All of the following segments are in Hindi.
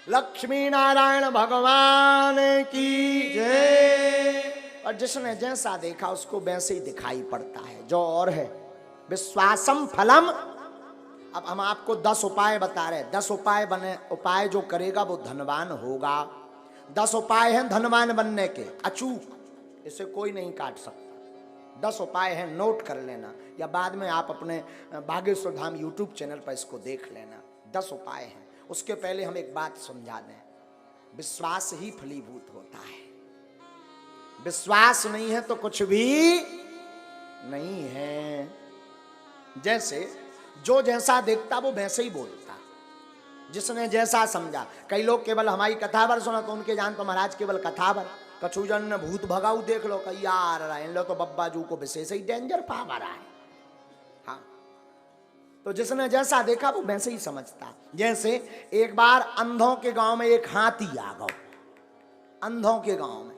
लक्ष्मी नारायण भगवान की जय। और जिसने जैसा देखा उसको वैसे ही दिखाई पड़ता है, जो और है विश्वासम फलम। अब हम आपको 10 उपाय बता रहे हैं, 10 उपाय बने, उपाय जो करेगा वो धनवान होगा। 10 उपाय हैं धनवान बनने के, अचूक, इसे कोई नहीं काट सकता। 10 उपाय हैं, नोट कर लेना, या बाद में आप अपने बागेश्वर धाम यूट्यूब चैनल पर इसको देख लेना। 10 उपाय हैं। उसके पहले हम एक बात समझा दें, विश्वास ही फलीभूत होता है। विश्वास नहीं है तो कुछ भी नहीं है। जैसे जो जैसा देखता वो वैसे ही बोलता, जिसने जैसा समझा। कई लोग केवल हमारी कथावर सुना तो उनके जान तो महाराज केवल कथावर, कछुजन ने भूत भगाऊ देख लो, कही यार इन लो तो बब्बा जू को विशेष ही डेंजर पावर है। हाँ, तो जिसने जैसा देखा वो वैसे ही समझता। जैसे एक बार अंधों के गांव में एक हाथी आ गया, अंधों के गांव में,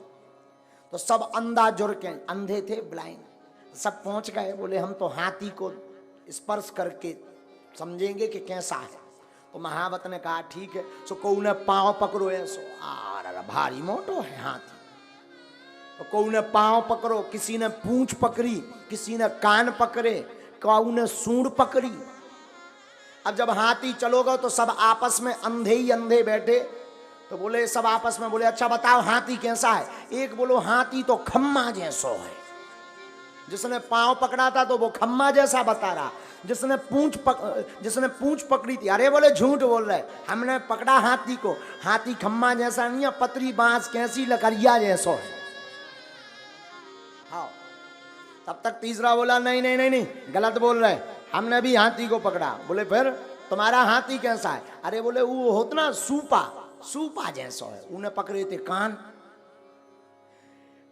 तो सब अंधा जुड़ के, अंधे थे ब्लाइंड, सब पहुंच गए, बोले हम तो हाथी को स्पर्श करके समझेंगे कि कैसा है। तो महावत ने कहा ठीक है, सो को ने पांव पकड़ो, ऐसो आर भारी मोटो है हाथी, तो को ने पांव पकड़ो, किसी ने पूंछ पकड़ी, किसी ने कान पकड़े, कौ ने सूंड पकड़ी। अब जब हाथी चलोगा तो सब आपस में अंधे ही अंधे बैठे, तो बोले सब आपस में बोले अच्छा बताओ हाथी कैसा है। एक बोलो हाथी तो खम्मा जैसो है, जिसने पांव पकड़ा था तो वो खम्मा जैसा बता रहा, जिसने पूंछ पकड़ी थी, अरे बोले झूठ बोल रहे, हमने पकड़ा हाथी को, हाथी खम्मा जैसा नहीं है, पतरी बांस कैसी लकड़िया जैसो है। हाँ, तब तक तीसरा बोला नहीं नहीं नहीं नहीं, गलत बोल रहे, हमने भी हाथी को पकड़ा। बोले फिर तुम्हारा हाथी कैसा है? अरे बोले वो होता ना सूपा जैसा है, उन्हें पकड़े थे कान,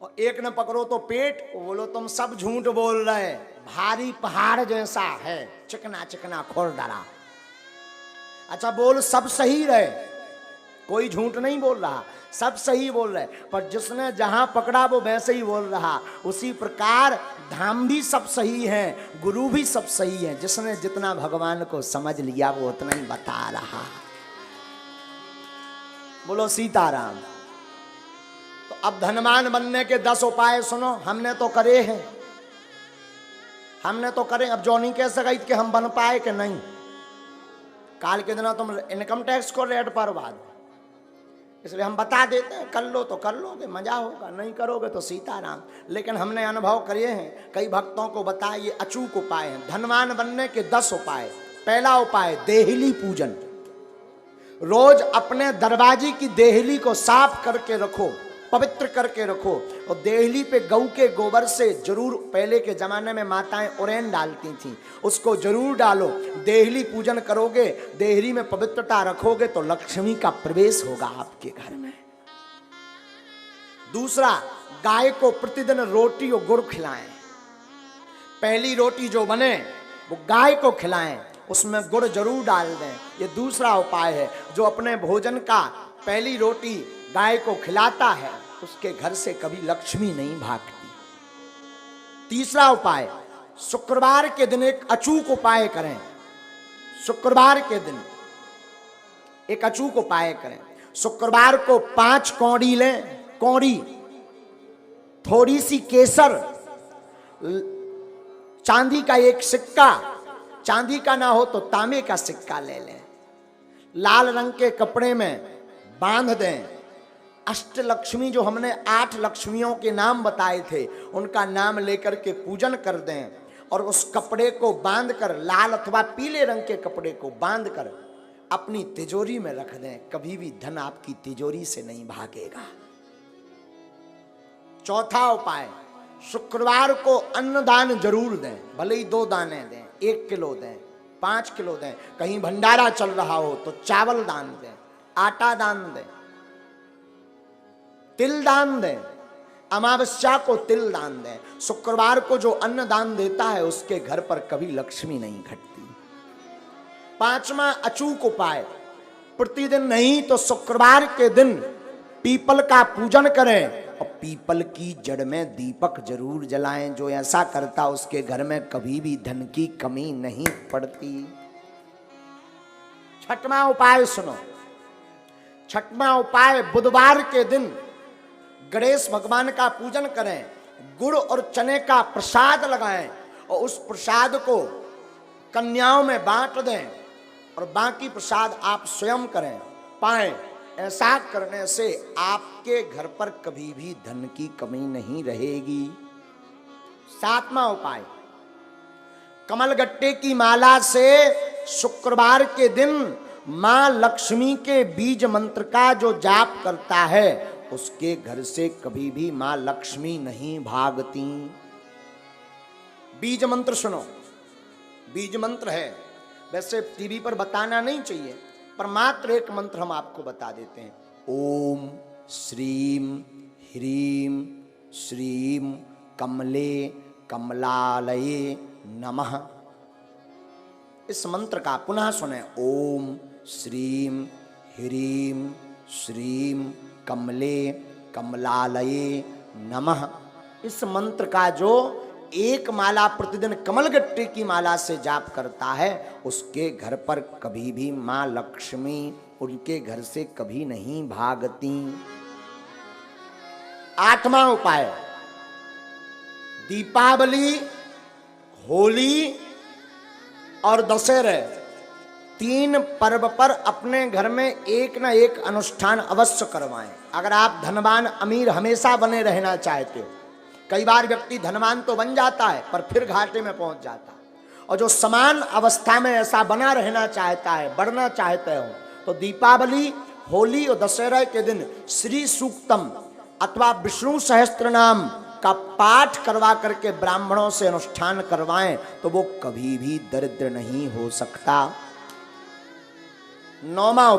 और एक ने पकड़ो तो पेट। वो बोलो तुम सब झूठ बोल रहे, भारी पहाड़ जैसा है, चिकना चिकना खुरदरा। अच्छा बोल सब सही रहे, कोई झूठ नहीं बोल रहा, सब सही बोल रहे, पर जिसने जहां पकड़ा वो वैसे ही बोल रहा। उसी प्रकार धाम भी सब सही है, गुरु भी सब सही है, जिसने जितना भगवान को समझ लिया वो उतना ही बता रहा। बोलो सीताराम। तो अब धनवान बनने के 10 उपाय सुनो, हमने तो करे हैं, हमने तो करे। अब जो नहीं कह सका कि हम बन पाए कि नहीं। काल के दिन तुम इनकम टैक्स को रेट पर बाद, इसलिए हम बता देते हैं, कर लो तो कर लोगे, मजा होगा, नहीं करोगे तो सीताराम। लेकिन हमने अनुभव करे हैं, कई भक्तों को बताए, ये अचूक उपाय हैं धनवान बनने के 10 उपाय। पहला उपाय देहली पूजन। रोज अपने दरवाजे की देहली को साफ करके रखो, पवित्र करके रखो, और देहली पे गऊ के गोबर से जरूर, पहले के जमाने में माताएं उरेन डालती थीं, उसको जरूर डालो। देहली पूजन करोगे, देहली में पवित्रता रखोगे तो लक्ष्मी का प्रवेश होगा आपके घर में। दूसरा, गाय को प्रतिदिन रोटी और गुड़ खिलाएं। पहली रोटी जो बने वो गाय को खिलाएं, उसमें गुड़ जरूर डाल दें। ये दूसरा उपाय है। जो अपने भोजन का पहली रोटी गाय को खिलाता है उसके घर से कभी लक्ष्मी नहीं भागती। तीसरा उपाय, शुक्रवार के दिन एक अचूक उपाय करें। शुक्रवार के दिन एक अचूक उपाय करें। शुक्रवार को 5 कौड़ी लें, कौड़ी, थोड़ी सी केसर, चांदी का एक सिक्का, चांदी का ना हो तो तांबे का सिक्का ले लें, लाल रंग के कपड़े में बांध दें। अष्टलक्ष्मी, जो हमने 8 लक्ष्मियों के नाम बताए थे, उनका नाम लेकर के पूजन कर दें, और उस कपड़े को बांधकर, लाल अथवा पीले रंग के कपड़े को बांधकर अपनी तिजोरी में रख दें। कभी भी धन आपकी तिजोरी से नहीं भागेगा। चौथा उपाय, शुक्रवार को अन्नदान जरूर दें, भले ही 2 दाने दें, 1 किलो दें, 5 किलो दें। कहीं भंडारा चल रहा हो तो चावल दान दें, आटा दान दें, तिल दान दें, अमावस्या को तिल दान दें। शुक्रवार को जो अन्न दान देता है उसके घर पर कभी लक्ष्मी नहीं घटती। 5वां अचूक उपाय, प्रतिदिन नहीं तो शुक्रवार के दिन पीपल का पूजन करें, और पीपल की जड़ में दीपक जरूर जलाएं। जो ऐसा करता उसके घर में कभी भी धन की कमी नहीं पड़ती। 6वां उपाय सुनो, छठवां उपाय, बुधवार के दिन गणेश भगवान का पूजन करें, गुड़ और चने का प्रसाद लगाएं और उस प्रसाद को कन्याओं में बांट दें और बाकी प्रसाद आप स्वयं करें पाएं। ऐसा करने से आपके घर पर कभी भी धन की कमी नहीं रहेगी। सातवां उपाय, कमलगट्टे की माला से शुक्रवार के दिन मां लक्ष्मी के बीज मंत्र का जो जाप करता है उसके घर से कभी भी मां लक्ष्मी नहीं भागती। बीज मंत्र सुनो, बीज मंत्र है, वैसे टीवी पर बताना नहीं चाहिए पर मात्र एक मंत्र हम आपको बता देते हैं। ओम श्रीम ह्रीम श्रीम कमले कमलालये नमः। इस मंत्र का पुनः सुने, ओम श्रीम ह्रीम श्रीम कमले कमलालये नमः। इस मंत्र का जो एक माला प्रतिदिन कमलगट्टे की माला से जाप करता है उसके घर पर कभी भी मां लक्ष्मी उनके घर से कभी नहीं भागती। आठवां उपाय, दीपावली, होली और दशहरे, तीन पर्व पर अपने घर में एक ना एक अनुष्ठान अवश्य करवाएं। अगर आप धनवान अमीर हमेशा बने रहना चाहते हो, कई बार व्यक्ति धनवान तो बन जाता है पर फिर घाटे में पहुंच जाता है, और जो समान अवस्था में ऐसा बना रहना चाहता है, बढ़ना चाहते हो, तो दीपावली, होली और दशहरा के दिन श्री सूक्तम अथवा विष्णु सहस्त्र नाम का पाठ करवा करके ब्राह्मणों से अनुष्ठान करवाएं तो वो कभी भी दरिद्र नहीं हो सकता। नौवां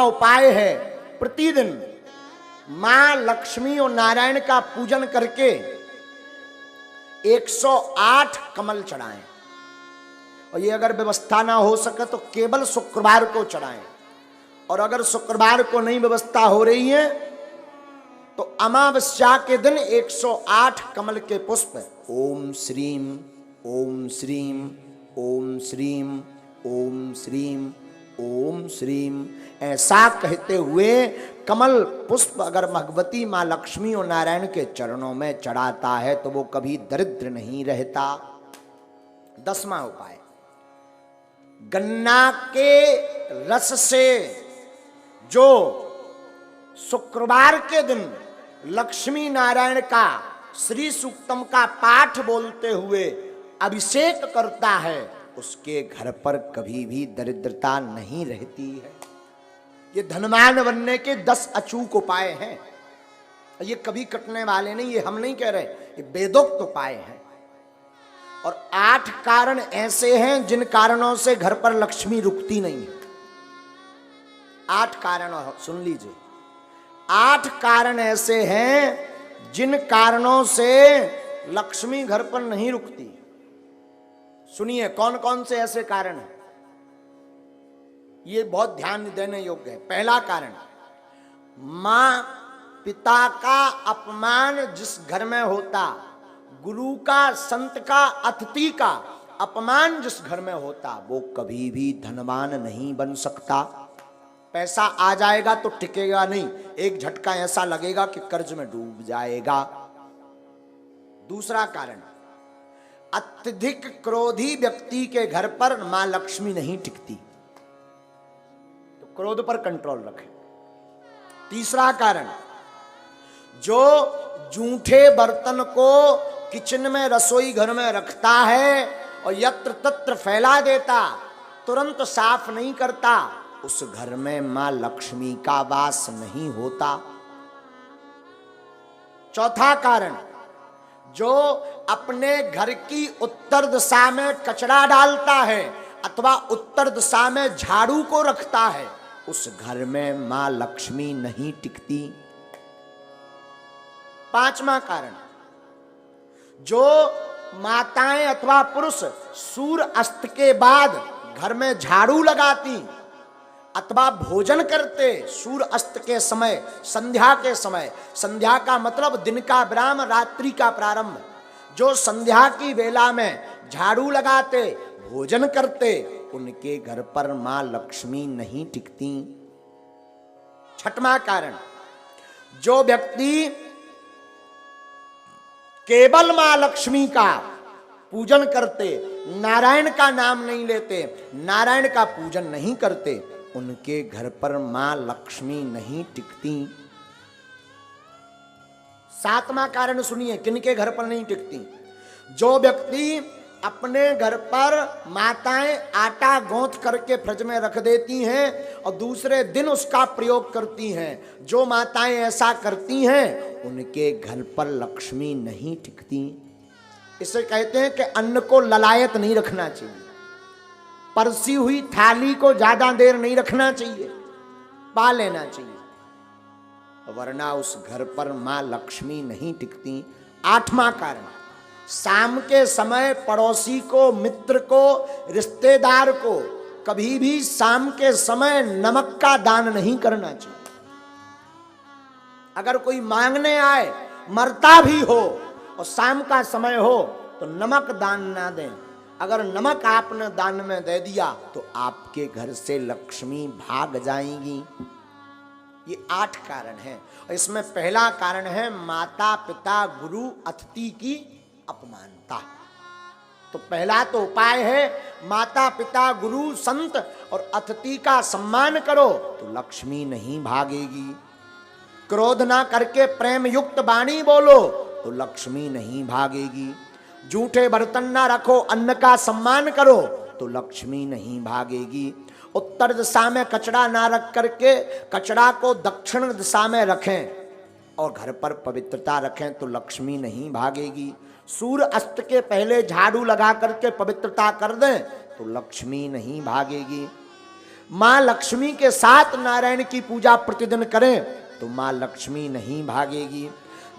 उपाय है प्रतिदिन मां लक्ष्मी और नारायण का पूजन करके 108 कमल चढ़ाएं, और ये अगर व्यवस्था ना हो सके तो केवल शुक्रवार को चढ़ाएं, और अगर शुक्रवार को नहीं व्यवस्था हो रही है तो अमावस्या के दिन 108 कमल के पुष्प ओम श्रीम ओम श्रीम ओम श्रीम ओम श्रीम ओम श्रीम ऐसा कहते हुए कमल पुष्प अगर भगवती मां लक्ष्मी और नारायण के चरणों में चढ़ाता है तो वो कभी दरिद्र नहीं रहता। 10वां उपाय, गन्ना के रस से जो शुक्रवार के दिन लक्ष्मी नारायण का श्री सूक्तम का पाठ बोलते हुए अभिषेक करता है उसके घर पर कभी भी दरिद्रता नहीं रहती है। ये धनवान बनने के 10 अचूक उपाय हैं, ये कभी कटने वाले नहीं, ये हम नहीं कह रहे, ये वेदोक्त उपाय हैं। और 8 कारण ऐसे हैं जिन कारणों से घर पर लक्ष्मी रुकती नहीं है। 8 कारण सुन लीजिए, 8 कारण ऐसे हैं जिन कारणों से लक्ष्मी घर पर नहीं रुकती। सुनिए कौन कौन से ऐसे कारण हैं, ये बहुत ध्यान देने योग्य है। पहला कारण, मां पिता का अपमान जिस घर में होता, गुरु का, संत का, अतिथि का अपमान जिस घर में होता, वो कभी भी धनवान नहीं बन सकता। पैसा आ जाएगा तो टिकेगा नहीं, एक झटका ऐसा लगेगा कि कर्ज में डूब जाएगा। दूसरा कारण, अत्यधिक क्रोधी व्यक्ति के घर पर मां लक्ष्मी नहीं टिकती, तो क्रोध पर कंट्रोल रखें। तीसरा कारण, जो जूठे बर्तन को किचन में, रसोई घर में रखता है और यत्र तत्र फैला देता, तुरंत साफ नहीं करता, उस घर में मां लक्ष्मी का वास नहीं होता। चौथा कारण, जो अपने घर की उत्तर दिशा में कचरा डालता है अथवा उत्तर दिशा में झाड़ू को रखता है, उस घर में मां लक्ष्मी नहीं टिकती। पांचवा कारण, जो माताएं अथवा पुरुष सूर्य अस्त के बाद घर में झाड़ू लगाती अथवा भोजन करते सूर्य अस्त के समय, संध्या के समय, संध्या का मतलब दिन का विराम, रात्रि का प्रारंभ, जो संध्या की वेला में झाड़ू लगाते, भोजन करते, उनके घर पर मां लक्ष्मी नहीं टिकती। छठवां कारण, जो व्यक्ति केवल मां लक्ष्मी का पूजन करते, नारायण का नाम नहीं लेते, नारायण का पूजन नहीं करते, उनके घर पर मां लक्ष्मी नहीं टिकती। सातवां कारण सुनिए, किनके घर पर नहीं टिकती? जो व्यक्ति अपने घर पर माताएं आटा गौंथ करके फ्रिज में रख देती हैं और दूसरे दिन उसका प्रयोग करती हैं, जो माताएं ऐसा करती हैं उनके घर पर लक्ष्मी नहीं टिकती। इसे कहते हैं कि अन्न को ललायत नहीं रखना चाहिए, परसी हुई थाली को ज्यादा देर नहीं रखना चाहिए, पा लेना चाहिए, वरना उस घर पर मां लक्ष्मी नहीं टिकती। आठवां कारण, शाम के समय पड़ोसी को, मित्र को, रिश्तेदार को कभी भी शाम के समय नमक का दान नहीं करना चाहिए। अगर कोई मांगने आए, मरता भी हो और शाम का समय हो तो नमक दान ना दें। अगर नमक आपने दान में दे दिया तो आपके घर से लक्ष्मी भाग जाएंगी। ये 8 कारण हैं और इसमें पहला कारण है माता पिता गुरु अतिथि की अपमानता। तो पहला तो उपाय है माता पिता गुरु संत और अतिथि का सम्मान करो तो लक्ष्मी नहीं भागेगी। क्रोध ना करके प्रेम युक्त वाणी बोलो तो लक्ष्मी नहीं भागेगी। झूठे बर्तन ना रखो, अन्न का सम्मान करो तो लक्ष्मी नहीं भागेगी। उत्तर दिशा में कचरा ना रख करके कचरा को दक्षिण दिशा में रखें और घर पर पवित्रता रखें तो लक्ष्मी नहीं भागेगी। सूर्य अस्त के पहले झाड़ू लगा करके पवित्रता कर दें तो लक्ष्मी नहीं भागेगी। मां लक्ष्मी के साथ नारायण की पूजा प्रतिदिन करें तो मां लक्ष्मी नहीं भागेगी।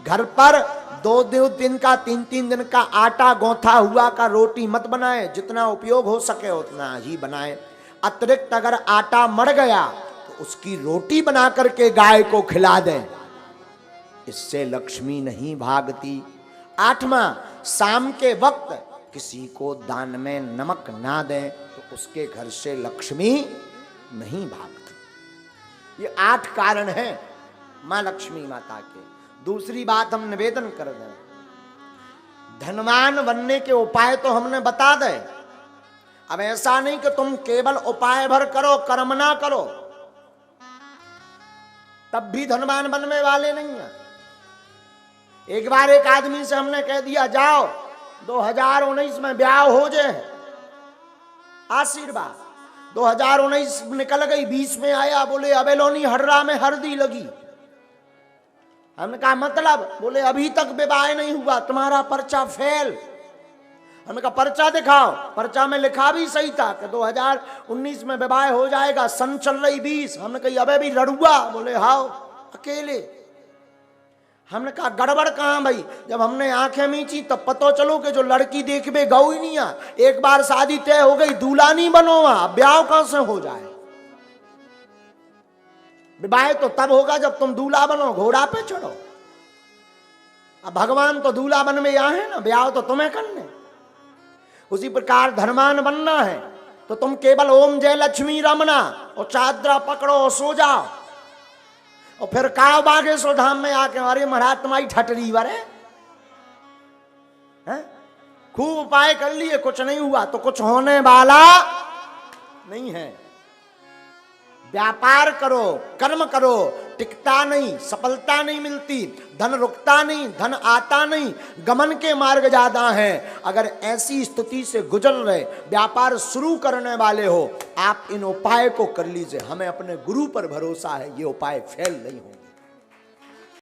घर पर 2 दिन का 3 दिन का आटा गौथा हुआ का रोटी मत बनाएं, जितना उपयोग हो सके उतना ही बनाएं। अतिरिक्त अगर आटा मर गया तो उसकी रोटी बना करके गाय को खिला दें, इससे लक्ष्मी नहीं भागती। 8वां, शाम के वक्त किसी को दान में नमक ना दें तो उसके घर से लक्ष्मी नहीं भागती। ये 8 कारण हैं मां लक्ष्मी माता के। दूसरी बात हम निवेदन कर दें, धनवान बनने के उपाय तो हमने बता दें। अब ऐसा नहीं कि तुम केवल उपाय भर करो, कर्म ना करो, तब भी धनवान बनने वाले नहीं है। एक बार एक आदमी से हमने कह दिया जाओ 2019 में ब्याह हो जाए, आशीर्वाद। 2019 निकल गई, 20 में आया, बोले अबेलोनी हर्रा में हल्दी लगी। हमने कहा मतलब? बोले अभी तक विवाह नहीं हुआ, तुम्हारा पर्चा फेल। हमने कहा पर्चा दिखाओ। पर्चा में लिखा भी सही था कि 2019 में विवाह हो जाएगा, सन चल रही 20। हमने कहा अबे भी लड़ुआ। बोले हाओ अकेले। हमने कहा गड़बड़ कहाँ भाई? जब हमने आंखें मीची तब पता चलो कि जो लड़की देखबे गौ ही नहीं आ। एक बार शादी तय हो गई, दूल्हा नहीं बनो, वहां ब्याह कहां से हो जाए? विवाह तो तब होगा जब तुम दूल्हा बनो, घोड़ा पे चढ़ो। अब भगवान तो दूल्हा बन में यहाँ है ना, ब्याह तो तुम्हें करने। उसी प्रकार धनवान बनना है तो तुम केवल ओम जय लक्ष्मी रमना और चादरा पकड़ो और सो जाओ और फिर काव बागेश्वर धाम में आके अरे महाराज तुम्हारी ठटरी वरे हैं? खूब उपाय कर लिए, कुछ नहीं हुआ तो कुछ होने वाला नहीं है। व्यापार करो, कर्म करो, टिकता नहीं, सफलता नहीं मिलती, धन रुकता नहीं, धन आता नहीं, गमन के मार्ग ज्यादा हैं। अगर ऐसी स्थिति से गुजर रहे, व्यापार शुरू करने वाले हो, आप इन उपाय को कर लीजिए। हमें अपने गुरु पर भरोसा है, ये उपाय फेल नहीं होंगे।